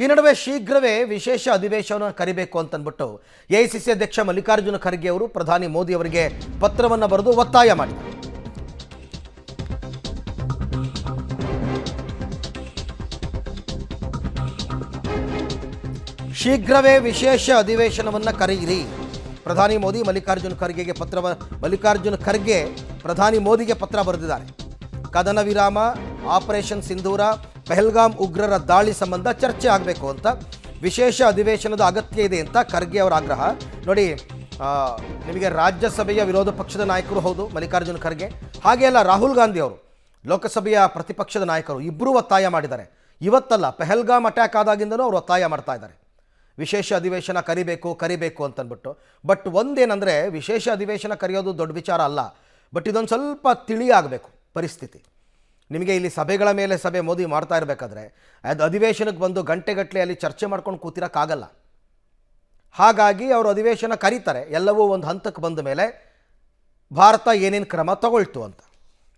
ಈ ನಡುವೆ ಶೀಘ್ರವೇ ವಿಶೇಷ ಅಧಿವೇಶನವನ್ನು ಕರೆಯಬೇಕು ಅಂತಂದ್ಬಿಟ್ಟು ಎಐಸಿಸಿ ಅಧ್ಯಕ್ಷ ಮಲ್ಲಿಕಾರ್ಜುನ ಖರ್ಗೆ ಅವರು ಪ್ರಧಾನಿ ಮೋದಿ ಅವರಿಗೆ ಪತ್ರವನ್ನು ಬರೆದು ಒತ್ತಾಯ ಮಾಡಿದರು. ಶೀಘ್ರವೇ ವಿಶೇಷ ಅಧಿವೇಶನವನ್ನು ಕರೆಯಿರಿ. ಪ್ರಧಾನಿ ಮೋದಿ ಮಲ್ಲಿಕಾರ್ಜುನ ಖರ್ಗೆ ಪ್ರಧಾನಿ ಮೋದಿಗೆ ಪತ್ರ ಬರೆದಿದ್ದಾರೆ. ಕದನ ವಿರಾಮ, ಆಪರೇಷನ್ ಸಿಂಧೂರ, ಪಹಲ್ಗಾಮ್ ಉಗ್ರರ ದಾಳಿ ಸಂಬಂಧ ಚರ್ಚೆ ಆಗಬೇಕು ಅಂತ, ವಿಶೇಷ ಅಧಿವೇಶನದ ಅಗತ್ಯ ಇದೆ ಅಂತ ಖರ್ಗೆ ಅವರ ಆಗ್ರಹ. ನೋಡಿ, ನಿಮಗೆ ರಾಜ್ಯಸಭೆಯ ವಿರೋಧ ಪಕ್ಷದ ನಾಯಕರು ಹೌದು ಮಲ್ಲಿಕಾರ್ಜುನ ಖರ್ಗೆ, ಹಾಗೆ ಅಲ್ಲ ರಾಹುಲ್ ಗಾಂಧಿ ಅವರು ಲೋಕಸಭೆಯ ಪ್ರತಿಪಕ್ಷದ ನಾಯಕರು, ಇಬ್ಬರೂ ಒತ್ತಾಯ ಮಾಡಿದ್ದಾರೆ. ಇವತ್ತಲ್ಲ, ಪಹಲ್ಗಾಮ್ ಅಟ್ಯಾಕ್ ಆದಾಗಿಂದನೂ ಅವರು ಒತ್ತಾಯ ಮಾಡ್ತಾ ಇದ್ದಾರೆ ವಿಶೇಷ ಅಧಿವೇಶನ ಕರಿಬೇಕು ಅಂತಂದ್ಬಿಟ್ಟು. ಬಟ್ ಒಂದೇನೆಂದರೆ, ವಿಶೇಷ ಅಧಿವೇಶನ ಕರೆಯೋದು ದೊಡ್ಡ ವಿಚಾರ ಅಲ್ಲ, ಬಟ್ ಇದೊಂದು ಸ್ವಲ್ಪ ತಿಳಿಯಾಗಬೇಕು ಪರಿಸ್ಥಿತಿ. ನಿಮಗೆ ಇಲ್ಲಿ ಸಭೆಗಳ ಮೇಲೆ ಸಭೆ ಮೋದಿ ಮಾಡ್ತಾ ಇರಬೇಕಾದ್ರೆ ಅದು ಅಧಿವೇಶನಕ್ಕೆ ಬಂದು ಗಂಟೆಗಟ್ಟಲೆ ಅಲ್ಲಿ ಚರ್ಚೆ ಮಾಡ್ಕೊಂಡು ಕೂತಿರೋಕ್ಕಾಗಲ್ಲ. ಹಾಗಾಗಿ ಅವರು ಅಧಿವೇಶನ ಕರೀತಾರೆ, ಎಲ್ಲವೂ ಒಂದು ಹಂತಕ್ಕೆ ಬಂದ ಮೇಲೆ ಭಾರತ ಏನೇನು ಕ್ರಮ ತಗೊಳ್ತು ಅಂತ.